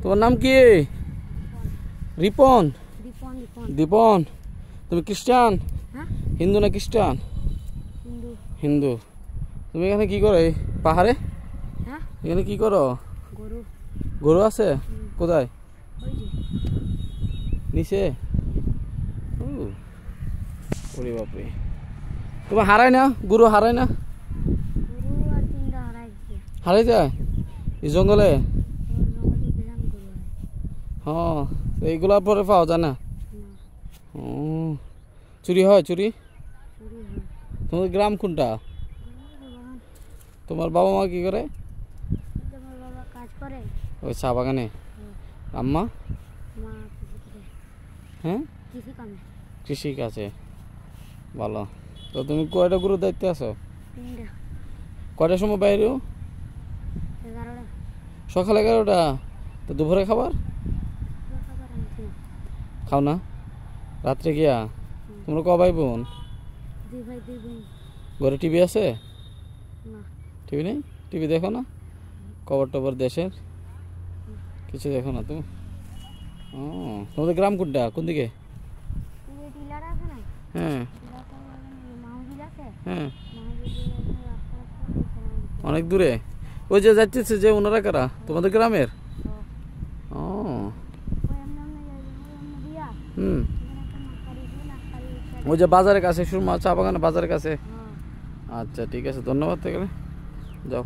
তোমার নাম কি? রিপন। দীপন। তুমি খ্রিস্টান? হিন্দু না খ্রিস্টান? হিন্দু। তুমি এখানে কি করো এই পাহাড়ে? এখানে কি করো? গরু আছে কোথায়? নিচে। ওরে বাপরে, তোমার হারায় না? গরু হারায় না? হারাই যায় এই জঙ্গলে? হ্যাঁ, এইগুলা পরে পাওয়া যায় না? চুরি হয়? চুরি? তোমাদের গ্রাম কোনটা? তোমার বাবা মা কি করে? ওই চা বাগানে। আম্মা? হ্যাঁ, কৃষি কাজে। ভালো। তো তুমি কয়টা গরুর দায়িত্বে আছো? কয়টার সময় বাইরেও? সকাল 11টা। তো দুপুরে খাবার খাও না? রাত্রে গিয়া? তোমরা ক ভাই বোন? ঘরে টিভি আছে? টিভি নেই? টিভি দেখো না? খবর টবর দেশের কিছু দেখো না তুমি? ও, তোমাদের গ্রাম কোনটা? কোন দিকে? হ্যাঁ হ্যাঁ, অনেক দূরে। ওই যে যাচ্ছে যে ওনারা কারা? তোমাদের গ্রামের? ও হুম, ওই যে বাজারের কাছে, সুরমা চা বাগান বাজারের কাছে। আচ্ছা ঠিক আছে, ধন্যবাদ। গেলে যাও।